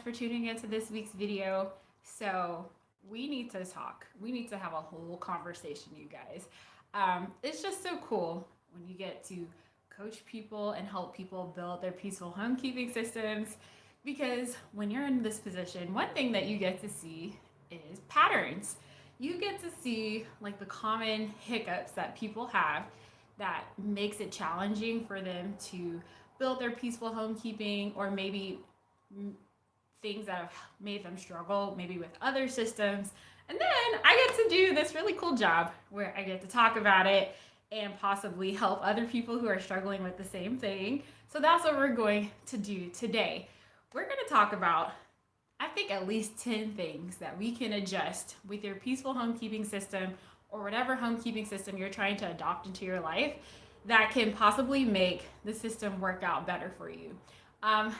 for tuning into this week's video. So we need to talk. We need to have a whole conversation, you guys. It's just so cool when you get to coach people and help people build their peaceful homekeeping systems. Because when you're in this position, one thing that you get to see is patterns. You get to see like the common hiccups that people have that makes it challenging for them to build their peaceful homekeeping, or maybe things that have made them struggle maybe with other systems. And then I get to do this really cool job where I get to talk about it and possibly help other people who are struggling with the same thing. So that's what we're going to do today. We're going to talk about, I think, at least 10 things that we can adjust with your peaceful homekeeping system, or whatever homekeeping system you're trying to adopt into your life, that can possibly make the system work out better for you.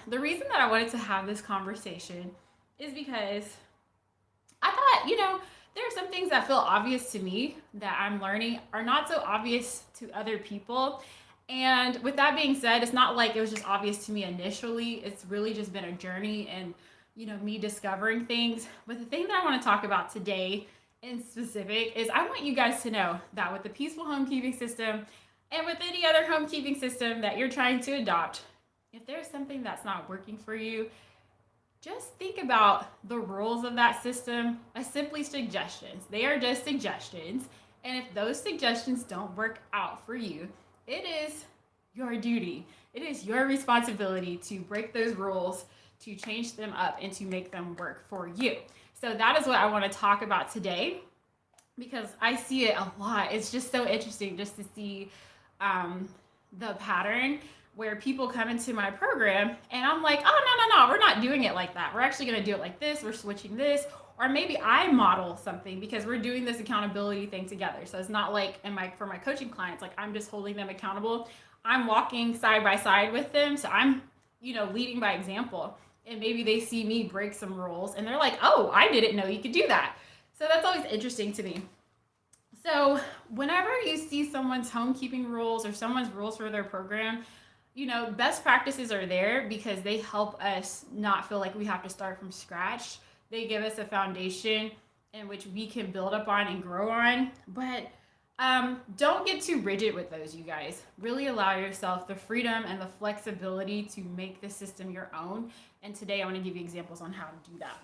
The reason that I wanted to have this conversation is because I thought, there are some things that feel obvious to me that I'm learning are not so obvious to other people. And with that being said, it's not like it was just obvious to me initially. It's really just been a journey and, me discovering things. But the thing that I want to talk about today in specific is I want you guys to know that with the peaceful homekeeping system and with any other homekeeping system that you're trying to adopt, if there's something that's not working for you, just think about the rules of that system as simply suggestions. They are just suggestions. And if those suggestions don't work out for you, it is your duty. It is your responsibility to break those rules, to change them up, and to make them work for you. So that is what I want to talk about today, because I see it a lot. It's just so interesting just to see the pattern where people come into my program and I'm like, oh, no, we're not doing it like that. We're actually going to do it like this. We're switching this. Or maybe I model something because we're doing this accountability thing together. So it's not like for my coaching clients, like I'm just holding them accountable. I'm walking side by side with them. So I'm, leading by example. And maybe they see me break some rules and they're like, oh, I didn't know you could do that. So that's always interesting to me. So whenever you see someone's homekeeping rules or someone's rules for their program, best practices are there because they help us not feel like we have to start from scratch. They give us a foundation in which we can build up on and grow on. But don't get too rigid with those, you guys. Really allow yourself the freedom and the flexibility to make the system your own. And today I want to give you examples on how to do that.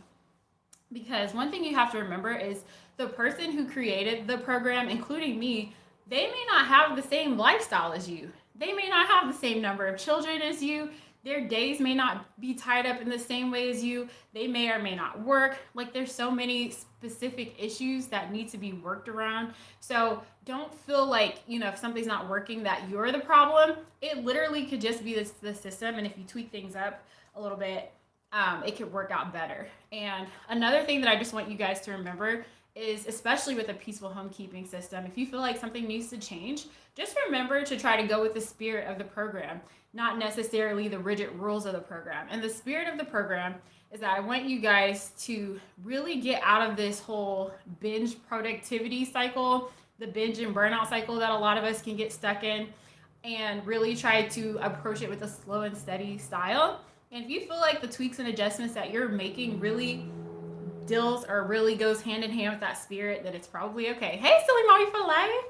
Because one thing you have to remember is the person who created the program, including me, they may not have the same lifestyle as you. They may not have the same number of children as you. Their days may not be tied up in the same way as you. They may or may not work. Like, there's so many specific issues that need to be worked around. So don't feel like, if something's not working that you're the problem. It literally could just be the system. And if you tweak things up a little bit, it could work out better. And another thing that I just want you guys to remember is, especially with a peaceful homekeeping system, if you feel like something needs to change, just remember to try to go with the spirit of the program, not necessarily the rigid rules of the program. And the spirit of the program is that I want you guys to really get out of this whole binge productivity cycle, the binge and burnout cycle that a lot of us can get stuck in, and really try to approach it with a slow and steady style. And if you feel like the tweaks and adjustments that you're making really deals or really goes hand in hand with that spirit, then it's probably okay. Hey, silly mommy for life.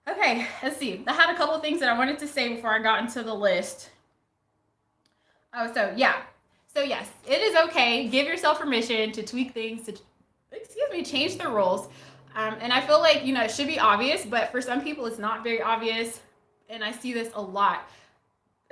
Okay, let's see. I had a couple of things that I wanted to say before I got into the list. So yes, it is okay. Give yourself permission to tweak things, to, change the rules. And I feel like, it should be obvious, but for some people it's not very obvious. And I see this a lot.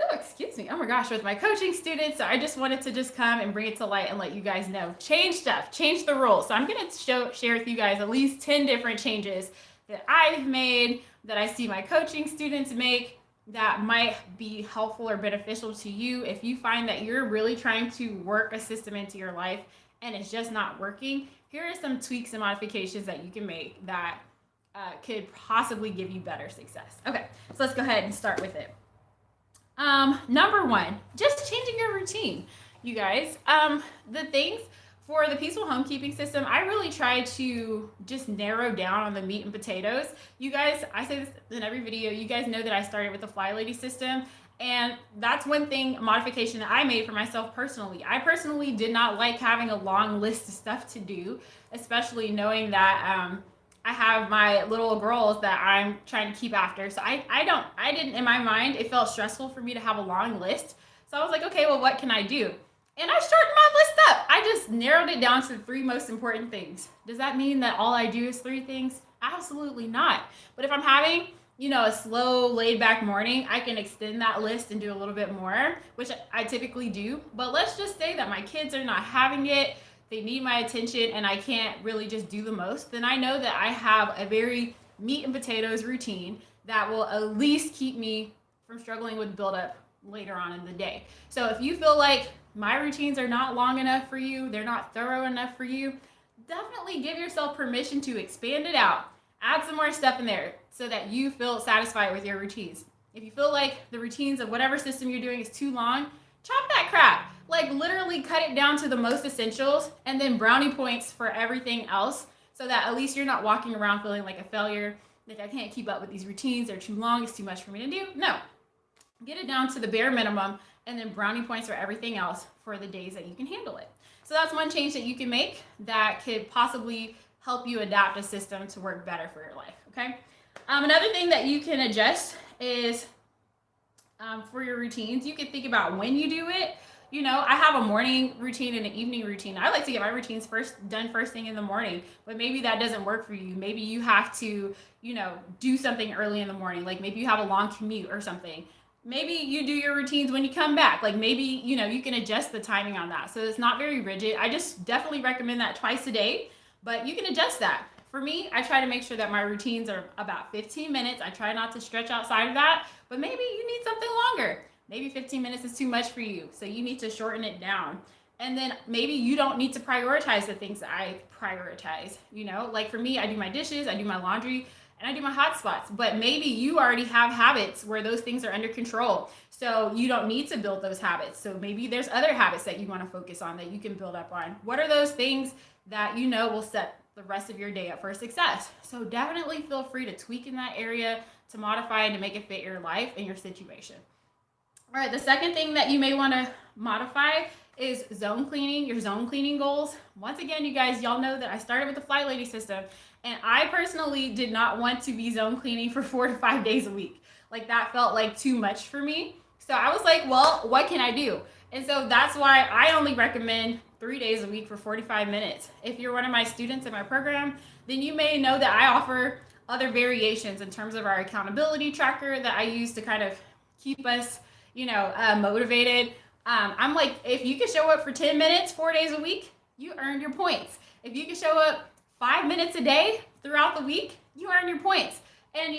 Oh my gosh, with my coaching students. So I just wanted to just come and bring it to light and let you guys know. Change stuff, change the rules. So I'm going to share with you guys at least 10 different changes that I've made, that I see my coaching students make, that might be helpful or beneficial to you. If you find that you're really trying to work a system into your life and it's just not working, here are some tweaks and modifications that you can make that could possibly give you better success. Okay, so let's go ahead and start with it. Number one, just changing your routine. You guys, the things for the peaceful homekeeping system, I really try to just narrow down on the meat and potatoes. You guys, I say this in every video, you guys know that I started with the Fly Lady system, And that's one thing, modification that I made for myself personally. I personally did not like having a long list of stuff to do, especially knowing that I have my little girls that I'm trying to keep after. So I didn't, in my mind, it felt stressful for me to have a long list. So I was like, okay, well, what can I do? And I shortened my list up. I just narrowed it down to the three most important things. Does that mean that all I do is three things? Absolutely not. But if I'm having, a slow, laid back morning, I can extend that list and do a little bit more, which I typically do. But let's just say that my kids are not having it, they need my attention, and I can't really just do the most. Then I know that I have a very meat and potatoes routine that will at least keep me from struggling with buildup later on in the day. So if you feel like my routines are not long enough for you, they're not thorough enough for you, definitely give yourself permission to expand it out. Add some more stuff in there so that you feel satisfied with your routines. If you feel like the routines of whatever system you're doing is too long, chop that crap. Like literally cut it down to the most essentials and then brownie points for everything else so that at least you're not walking around feeling like a failure, like I can't keep up with these routines, they're too long, it's too much for me to do. No, get it down to the bare minimum and then brownie points for everything else for the days that you can handle it. So that's one change that you can make that could possibly help you adapt a system to work better for your life, okay? Another thing that you can adjust is for your routines, you can think about when you do it. I have a morning routine and an evening routine. I like to get my routines done first thing in the morning, but maybe that doesn't work for you. Maybe you have to, do something early in the morning. Like maybe you have a long commute or something. Maybe you do your routines when you come back. Like maybe, you can adjust the timing on that. So it's not very rigid. I just definitely recommend that twice a day, but you can adjust that. For me, I try to make sure that my routines are about 15 minutes. I try not to stretch outside of that, but maybe you need something longer. Maybe 15 minutes is too much for you, so you need to shorten it down. And then maybe you don't need to prioritize the things that I prioritize. Like for me, I do my dishes, I do my laundry, and I do my hot spots. But maybe you already have habits where those things are under control, so you don't need to build those habits. So maybe there's other habits that you want to focus on that you can build up on. What are those things that will set the rest of your day up for success? So definitely feel free to tweak in that area, to modify and to make it fit your life and your situation. All right, the second thing that you may want to modify is zone cleaning, your zone cleaning goals. Once again, you guys, y'all know that I started with the Fly Lady system, and I personally did not want to be zone cleaning for 4 to 5 days a week. Like that felt like too much for me. So I was like, well, what can I do? And so that's why I only recommend 3 days a week for 45 minutes. If you're one of my students in my program, then you may know that I offer other variations in terms of our accountability tracker that I use to kind of keep us, motivated. I'm like, if you can show up for 10 minutes, 4 days a week, you earned your points. If you can show up 5 minutes a day throughout the week, you earn your points. And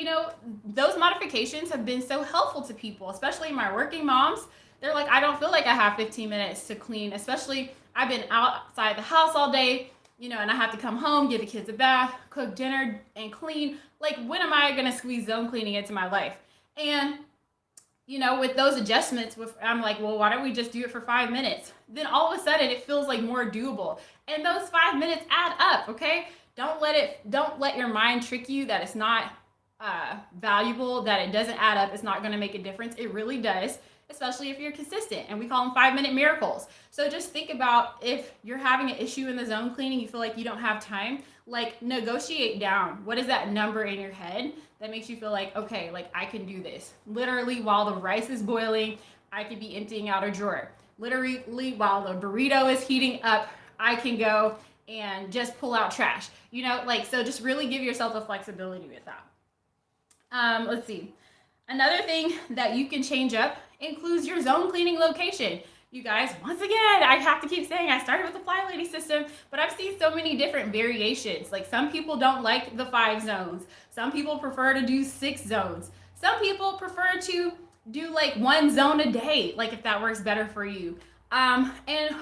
those modifications have been so helpful to people, especially my working moms. They're like, I don't feel like I have 15 minutes to clean, especially I've been outside the house all day, and I have to come home, give the kids a bath, cook dinner, and clean. Like, when am I going to squeeze zone cleaning into my life? And, with those adjustments, I'm like, well, why don't we just do it for 5 minutes? Then all of a sudden it feels like more doable. And those 5 minutes add up, okay? Don't let your mind trick you that it's not valuable, that it doesn't add up, it's not going to make a difference. It really does, especially if you're consistent, and we call them 5-minute miracles. So just think about if you're having an issue in the zone cleaning, you feel like you don't have time, like negotiate down. What is that number in your head that makes you feel like, okay, like I can do this? Literally while the rice is boiling, I could be emptying out a drawer. Literally while the burrito is heating up, I can go and just pull out trash. So just really give yourself the flexibility with that. Let's see. Another thing that you can change up includes your zone cleaning location. You guys, once again, I have to keep saying I started with the Fly Lady system, but I've seen so many different variations. Like some people don't like the 5 zones. Some people prefer to do 6 zones. Some people prefer to do like 1 zone a day, like if that works better for you. And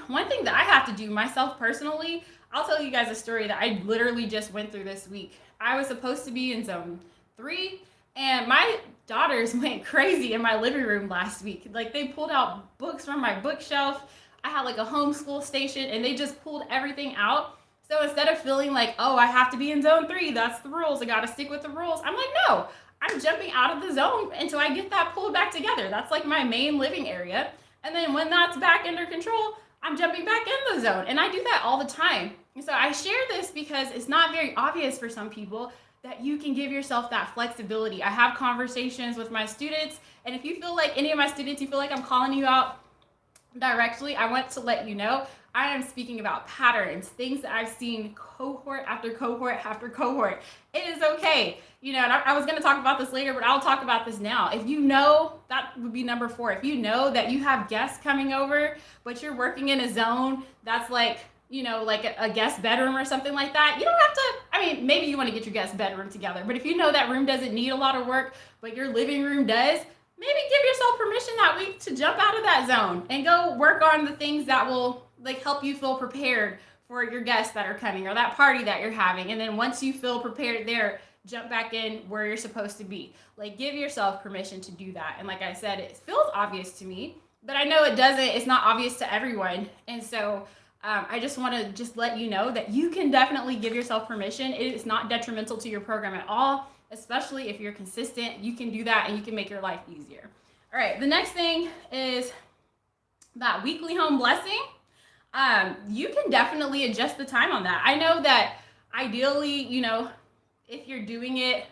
one thing that I have to do myself personally, I'll tell you guys a story that I literally just went through this week. I was supposed to be in zone 3, and my daughters went crazy in my living room last week. Like they pulled out books from my bookshelf. I had like a homeschool station, and they just pulled everything out. So instead of feeling like, oh, I have to be in zone 3, that's the rules, I gotta stick with the rules, I'm like, no, I'm jumping out of the zone until I get that pulled back together. That's like my main living area. And then when that's back under control, I'm jumping back in the zone. And I do that all the time. And so I share this because it's not very obvious for some people that you can give yourself that flexibility. I have conversations with my students, and if you feel like any of my students, you feel like I'm calling you out directly, I want to let you know I am speaking about patterns, things that I've seen cohort after cohort after cohort. It is okay. And I was going to talk about this later, but I'll talk about this now. If you know, that would be number 4. If you know that you have guests coming over, but you're working in a zone that's like a guest bedroom or something like that, you don't have to, maybe you want to get your guest bedroom together, but if you know that room doesn't need a lot of work, but your living room does, maybe give yourself permission that week to jump out of that zone and go work on the things that will help you feel prepared for your guests that are coming or that party that you're having. And then once you feel prepared there, jump back in where you're supposed to be. Give yourself permission to do that. And like I said, it feels obvious to me, but I know it's not obvious to everyone. And so I just want to let you know that you can definitely give yourself permission. It is not detrimental to your program at all, especially if you're consistent. You can do that and you can make your life easier. All right, the next thing is that weekly home blessing. You can definitely adjust the time on that. I know that ideally, if you're doing it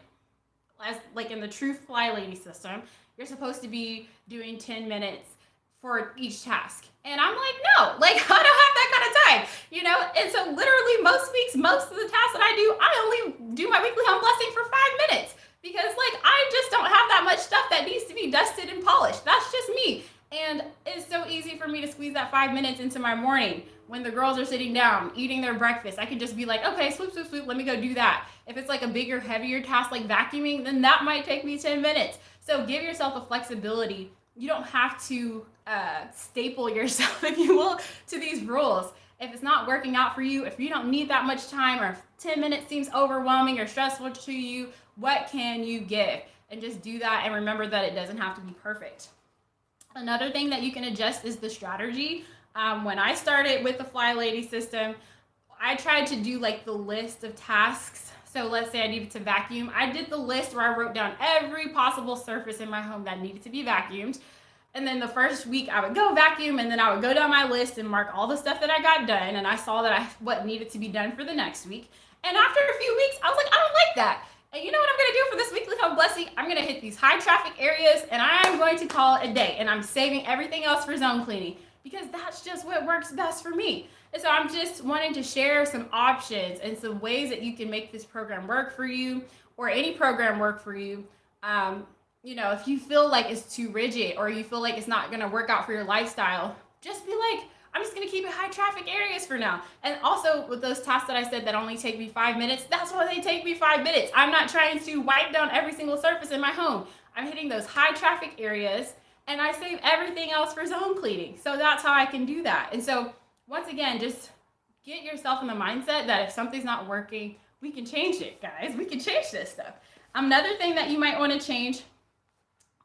as in the true Fly Lady system, you're supposed to be doing 10 minutes for each task. And I'm like, no, I don't have that kind of time, And so literally most weeks, most of the tasks that I only do my weekly home blessing for 5 minutes because I just don't have that much stuff that needs to be dusted and polished. That's just me. And it's so easy for me to squeeze that 5 minutes into my morning when the girls are sitting down, eating their breakfast. I can just be like, okay, swoop, swoop, swoop, let me go do that. If it's a bigger, heavier task like vacuuming, then that might take me 10 minutes. So give yourself a flexibility. You don't have to staple yourself, if you will, to these rules. If it's not working out for you, if you don't need that much time, or if 10 minutes seems overwhelming or stressful to you, what can you give? And just do that, and remember that it doesn't have to be perfect. Another thing that you can adjust is the strategy. When I started with the Fly Lady system, I tried to do the list of tasks. So let's say I needed to vacuum. I did the list where I wrote down every possible surface in my home that needed to be vacuumed. And then the first week I would go vacuum, and then I would go down my list and mark all the stuff that I got done. And I saw what needed to be done for the next week. And after a few weeks, I was like, I don't like that. And you know what I'm going to do for this weekly home blessing? I'm going to hit these high traffic areas, and I'm going to call it a day. And I'm saving everything else for zone cleaning because that's just what works best for me. And so I'm just wanting to share some options and some ways that you can make this program work for you, or any program work for you. If you feel like it's too rigid, or you feel like it's not going to work out for your lifestyle, just be like, I'm just going to keep it high traffic areas for now. And also with those tasks that I said that only take me 5 minutes, that's why they take me 5 minutes. I'm not trying to wipe down every single surface in my home. I'm hitting those high traffic areas, and I save everything else for zone cleaning. So that's how I can do that. And so once again, just get yourself in the mindset that if something's not working, we can change it, guys. We can change this stuff. Another thing that you might want to change,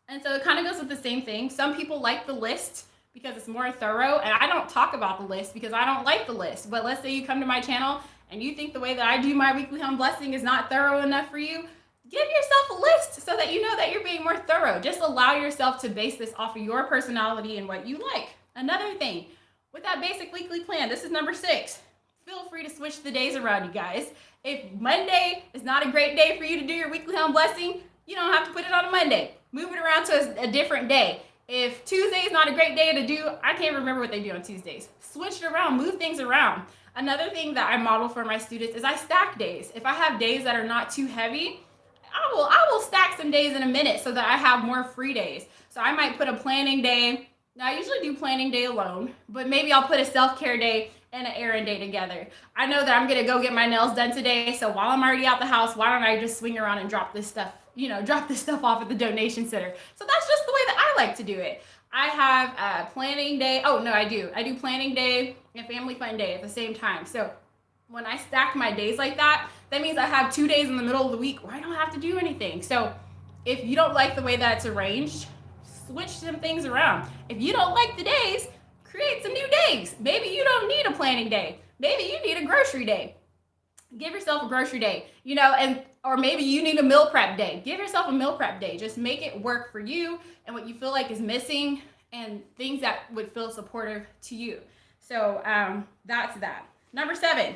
and so it kind of goes with the same thing. Some people like the list because it's more thorough, and I don't talk about the list because I don't like the list. But let's say you come to my channel and you think the way that I do my weekly home blessing is not thorough enough for you, give yourself a list so that you know that you're being more thorough. Just allow yourself to base this off of your personality and what you like. Another thing, with that basic weekly plan, this is number 6. Feel free to switch the days around, you guys. If Monday is not a great day for you to do your weekly home blessing, you don't have to put it on a Monday. Move it around to a different day. If Tuesday is not a great day to do, I can't remember what they do on Tuesdays. Switch it around, move things around. Another thing that I model for my students is I stack days. If I have days that are not too heavy, I will stack some days in a minute so that I have more free days. So I might put a planning day. Now I usually do planning day alone, but maybe I'll put a self-care day and an errand day together. I know that I'm gonna go get my nails done today, so while I'm already out the house, why don't I just swing around and drop this stuff off at the donation center. So that's just the way that I like to do it. I have a planning day. Oh, no, I do planning day and family fun day at the same time. So when I stack my days like that, that means I have 2 days in the middle of the week where I don't have to do anything. So if you don't like the way that it's arranged, switch some things around. If you don't like the days, create some new days. Maybe you don't need a planning day. Maybe you need a grocery day. Give yourself a grocery day, and or maybe you need a meal prep day. Give yourself a meal prep day. Just make it work for you and what you feel like is missing and things that would feel supportive to you. So that's that. Number 7,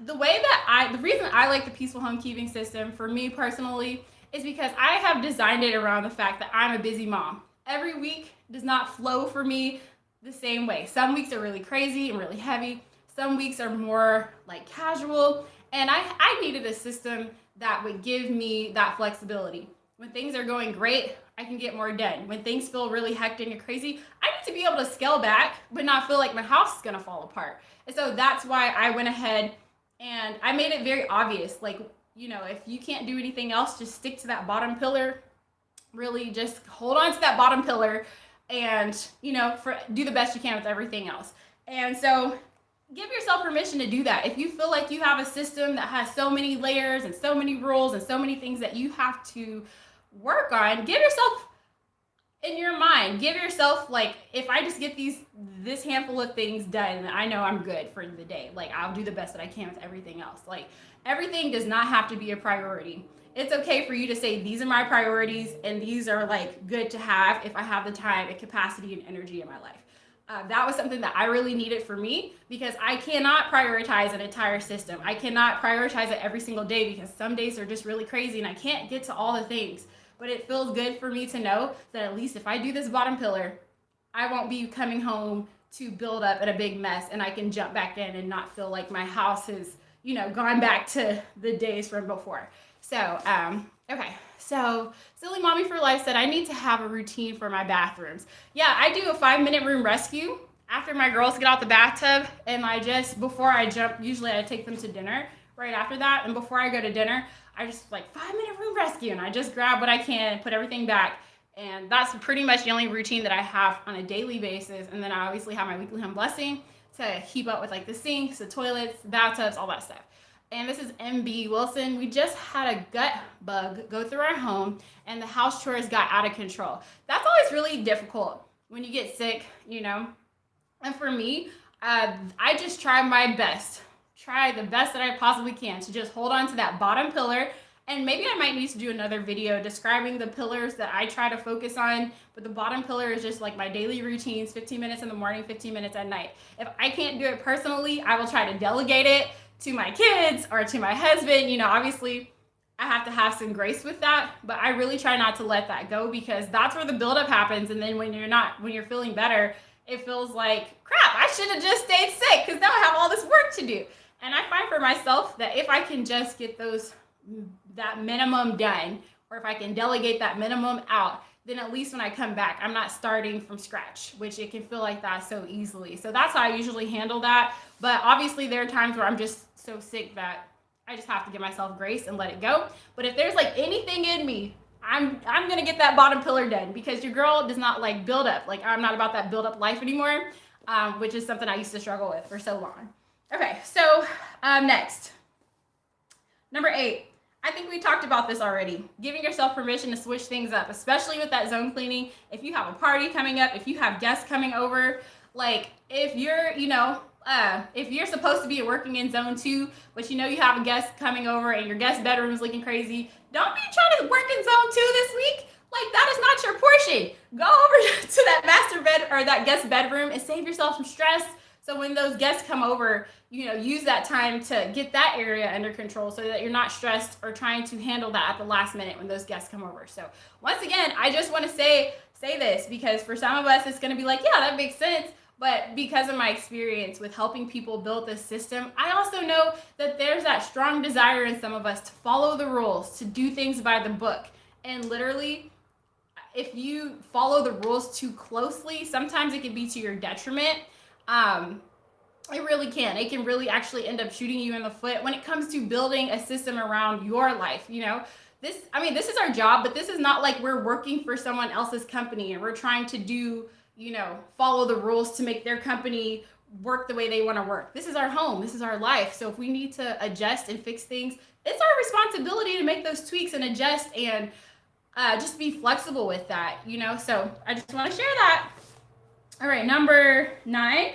the reason I like the peaceful homekeeping system for me personally is because I have designed it around the fact that I'm a busy mom. Every week does not flow for me the same way. Some weeks are really crazy and really heavy. Some weeks are more like casual. And I needed a system that would give me that flexibility. When things are going great, I can get more done. When things feel really hectic and crazy, I need to be able to scale back, but not feel like my house is gonna fall apart. And so that's why I went ahead and I made it very obvious. Like, if you can't do anything else, just stick to that bottom pillar. Really just hold on to that bottom pillar and, do the best you can with everything else. And so give yourself permission to do that. If you feel like you have a system that has so many layers and so many rules and so many things that you have to work on, give yourself, in your mind, give yourself, like, if I just get this handful of things done, I know I'm good for the day. Like, I'll do the best that I can with everything else. Like, everything does not have to be a priority. It's okay for you to say, these are my priorities and these are like good to have if I have the time and capacity and energy in my life. That was something that I really needed for me because I cannot prioritize an entire system. I cannot prioritize it every single day because some days are just really crazy and I can't get to all the things. But it feels good for me to know that at least if I do this bottom pillar, I won't be coming home to build up in a big mess and I can jump back in and not feel like my house has, gone back to the days from before. So, okay. So, Silly Mommy for Life said, I need to have a routine for my bathrooms. Yeah, I do a 5-minute room rescue after my girls get out the bathtub. And before I jump, usually I take them to dinner right after that. And before I go to dinner, I just 5-minute room rescue. And I just grab what I can, put everything back. And that's pretty much the only routine that I have on a daily basis. And then I obviously have my weekly home blessing to keep up with the sinks, the toilets, bathtubs, all that stuff. And this is MB Wilson. We just had a gut bug go through our home and the house chores got out of control. That's always really difficult when you get sick, And for me, I just try my best. Try the best that I possibly can to just hold on to that bottom pillar. And maybe I might need to do another video describing the pillars that I try to focus on. But the bottom pillar is just my daily routines, 15 minutes in the morning, 15 minutes at night. If I can't do it personally, I will try to delegate it to my kids or to my husband. Obviously I have to have some grace with that, but I really try not to let that go because that's where the buildup happens. And then when you're feeling better, it feels like, crap, I should have just stayed sick because now I have all this work to do. And I find for myself that if I can just get that minimum done, or if I can delegate that minimum out, then at least when I come back, I'm not starting from scratch, which it can feel like that so easily. So that's how I usually handle that. But obviously there are times where I'm just so sick that I just have to give myself grace and let it go. But if there's anything in me, I'm going to get that bottom pillar done because your girl does not build up. I'm not about that build up life anymore, which is something I used to struggle with for so long. Okay, so next. Number 8. I think we talked about this already. Giving yourself permission to switch things up, especially with that zone cleaning. If you have a party coming up, if you have guests coming over, if you're, if you're supposed to be working in zone 2, but you have a guest coming over and your guest bedroom is looking crazy, don't be trying to work in zone 2 this week. That is not your portion. Go over to that master bed or that guest bedroom and save yourself some stress. So when those guests come over, use that time to get that area under control so that you're not stressed or trying to handle that at the last minute when those guests come over. So once again, I just want to say this because for some of us, it's going to be yeah, that makes sense. But because of my experience with helping people build this system, I also know that there's that strong desire in some of us to follow the rules, to do things by the book. And literally, if you follow the rules too closely, sometimes it can be to your detriment. It really can. It can really actually end up shooting you in the foot when it comes to building a system around your life. This is our job, but this is not we're working for someone else's company and we're trying to do, follow the rules to make their company work the way they want to work. This is our home. This is our life. So if we need to adjust and fix things, it's our responsibility to make those tweaks and adjust and just be flexible with that, So I just want to share that. All right, number 9.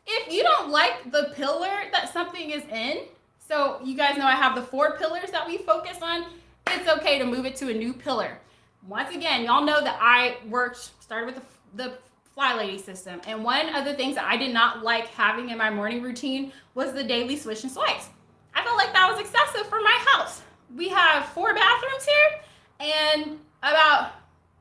If you don't like the pillar that something is in, So you guys know I have the 4 pillars that we focus on. It's okay to move it to a new pillar. Once again, y'all know that I started with the Fly Lady system. And one of the things that I did not like having in my morning routine was the daily swish and swipes. I felt like that was excessive for my house. We have 4 bathrooms here, and about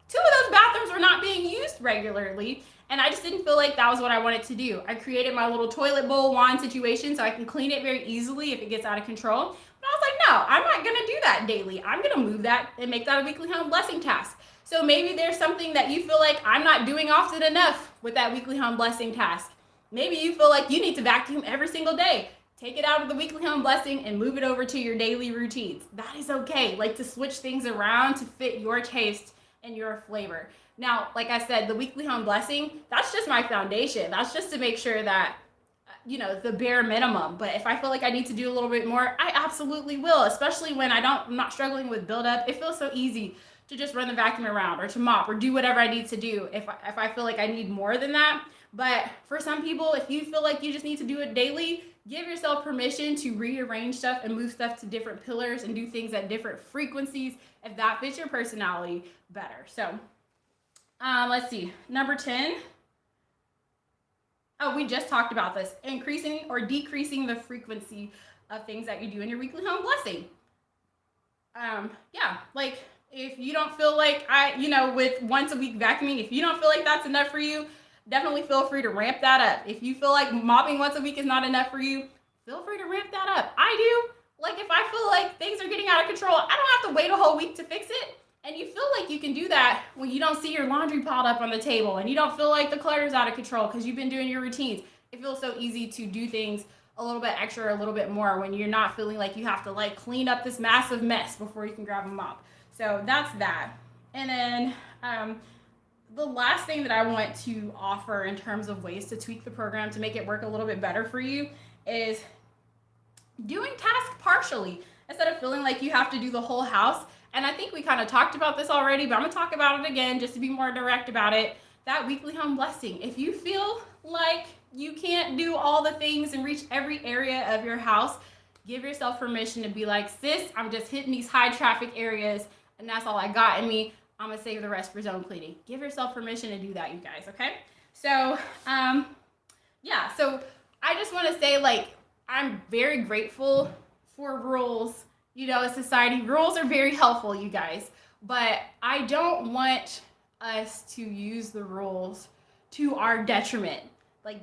2 of those bathrooms were not being used regularly, and I just didn't feel like that was what I wanted to do. I created my little toilet bowl wand situation so I can clean it very easily if it gets out of control. But I was like, no, I'm not gonna do that daily. I'm gonna move that and make that a weekly home blessing task. So maybe there's something that you feel like I'm not doing often enough with that weekly home blessing task. Maybe you feel like you need to vacuum every single day. Take it out of the weekly home blessing and move it over to your daily routines. That is okay. Like, to switch things around to fit your taste and your flavor. Now, like I said, the weekly home blessing, that's just my foundation. That's just to make sure that, the bare minimum. But if I feel like I need to do a little bit more, I absolutely will, especially when I'm not struggling with buildup. It feels so easy to just run the vacuum around or to mop or do whatever I need to do if I feel like I need more than that. But for some people, if you feel like you just need to do it daily, give yourself permission to rearrange stuff and move stuff to different pillars and do things at different frequencies if that fits your personality better. So let's see, number 10. Oh, we just talked about this. Increasing or decreasing the frequency of things that you do in your weekly home blessing. Like, if you don't feel like with once a week vacuuming, if you don't feel like that's enough for you, definitely feel free to ramp that up. If you feel like mopping once a week is not enough for you, feel free to ramp that up. I do. Like, if I feel like things are getting out of control, I don't have to wait a whole week to fix it. And you feel like you can do that when you don't see your laundry piled up on the table and you don't feel like the clutter's out of control because you've been doing your routines. It feels so easy to do things a little bit extra, a little bit more when you're not feeling like you have to clean up this massive mess before you can grab a mop. So that's that. And then the last thing that I want to offer in terms of ways to tweak the program to make it work a little bit better for you is doing tasks partially instead of feeling like you have to do the whole house. And I think we kind of talked about this already, but I'm gonna talk about it again just to be more direct about it. That weekly home blessing. If you feel like you can't do all the things and reach every area of your house, give yourself permission to be like, sis, I'm just hitting these high traffic areas and that's all I got in me. I'm gonna save the rest for zone cleaning. Give yourself permission to do that, you guys, okay? So, so I just wanna say, I'm very grateful for rules. Society, rules are very helpful, you guys, but I don't want us to use the rules to our detriment.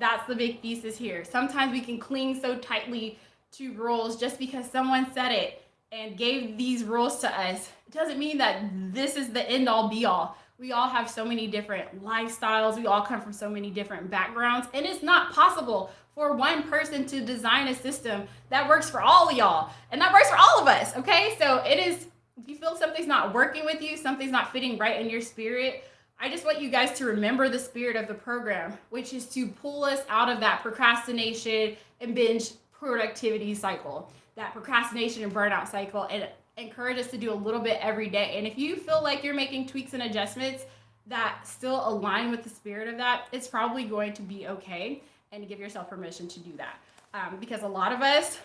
That's the big thesis here. Sometimes we can cling so tightly to rules just because someone said it and gave these rules to us. It doesn't mean that this is the end all be all. We all have so many different lifestyles. We all come from so many different backgrounds, and it's not possible for one person to design a system that works for all of y'all and that works for all of us, okay? So it is, if you feel something's not working with you, something's not fitting right in your spirit, I just want you guys to remember the spirit of the program, which is to pull us out of that procrastination and binge productivity cycle, that procrastination and burnout cycle, and encourage us to do a little bit every day. And if you feel like you're making tweaks and adjustments that still align with the spirit of that, it's probably going to be okay, and give yourself permission to do that. Because a lot of us,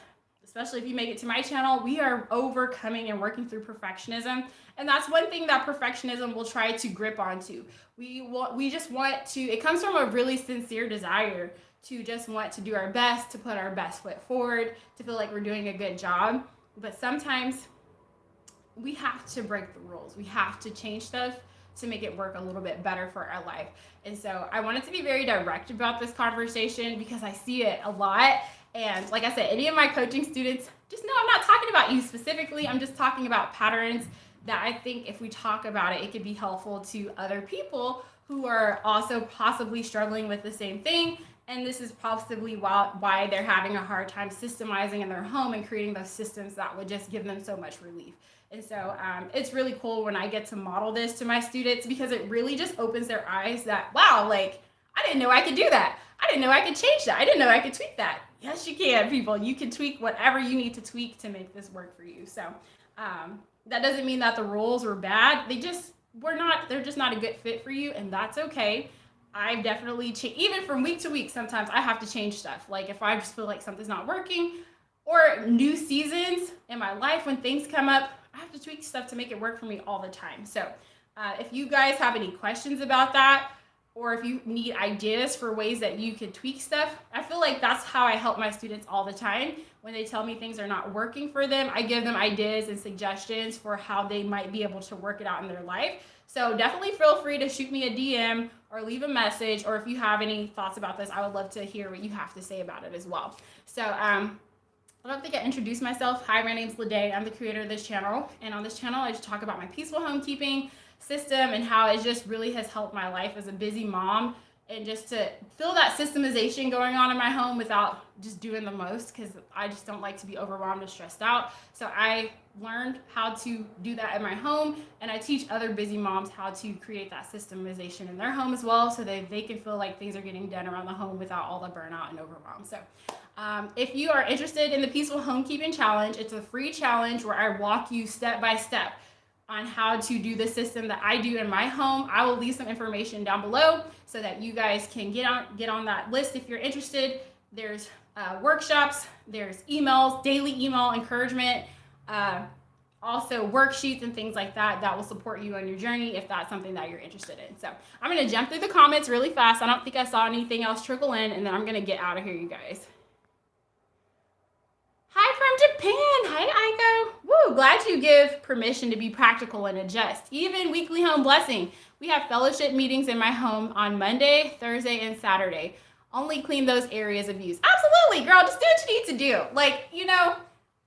especially if you make it to my channel, we are overcoming and working through perfectionism. And that's one thing that perfectionism will try to grip onto. We just want to, it comes from a really sincere desire to just want to do our best, to put our best foot forward, to feel like we're doing a good job. But sometimes we have to break the rules. We have to change stuff to make it work a little bit better for our life. And so I wanted to be very direct about this conversation because I see it a lot. And like I said, any of my coaching students, just know I'm not talking about you specifically. I'm just talking about patterns that I think if we talk about it, it could be helpful to other people who are also possibly struggling with the same thing. And this is possibly why they're having a hard time systemizing in their home and creating those systems that would just give them so much relief. And so it's really cool when I get to model this to my students because it really just opens their eyes that, wow, I didn't know I could do that. I didn't know I could change that. I didn't know I could tweak that. Yes, you can, people. You can tweak whatever you need to tweak to make this work for you. So that doesn't mean that the rules were bad. They're just not a good fit for you, and that's okay. I've definitely even from week to week, sometimes I have to change stuff. If I just feel like something's not working, or new seasons in my life when things come up, I have to tweak stuff to make it work for me all the time. So if you guys have any questions about that, or if you need ideas for ways that you can tweak stuff, I feel like that's how I help my students all the time. When they tell me things are not working for them, I give them ideas and suggestions for how they might be able to work it out in their life. So definitely feel free to shoot me a DM or leave a message, or if you have any thoughts about this, I would love to hear what you have to say about it as well. So I don't think I introduced myself. Hi, my name's LaDay. I'm the creator of this channel, and on this channel I just talk about my peaceful homekeeping system and how it just really has helped my life as a busy mom, and just to feel that systemization going on in my home without just doing the most, because I just don't like to be overwhelmed and stressed out. So I learned how to do that in my home, and I teach other busy moms how to create that systemization in their home as well, so that they can feel like things are getting done around the home without all the burnout and overwhelm. So if you are interested in the Peaceful Homekeeping Challenge, it's a free challenge where I walk you step by step on how to do the system that I do in my home. I will leave some information down below so that you guys can get on that list if you're interested. There's workshops, there's emails, daily email encouragement, also worksheets and things like that that will support you on your journey if that's something that you're interested in. So I'm going to jump through the comments really fast. I don't think I saw anything else trickle in, and then I'm going to get out of here, you guys. Hi from Japan. Hi, Aiko. Woo, glad you give permission to be practical and adjust. Even weekly home blessing. We have fellowship meetings in my home on Monday, Thursday, and Saturday. Only clean those areas of use. Absolutely, girl. Just do what you need to do. Like, you know,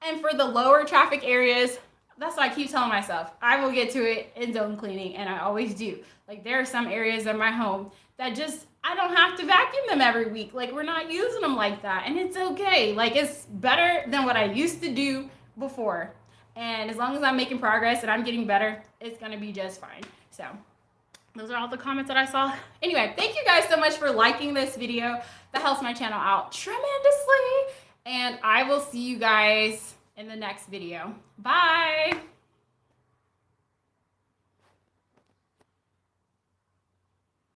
and for the lower traffic areas, that's why I keep telling myself, I will get to it in zone cleaning, and I always do. Like, there are some areas of my home that just, I don't have to vacuum them every week. Like, we're not using them like that, and it's okay. Like, it's better than what I used to do before. And as long as I'm making progress and I'm getting better, it's gonna be just fine. So those are all the comments that I saw. Anyway, thank you guys so much for liking this video. That helps my channel out tremendously. And I will see you guys in the next video. Bye.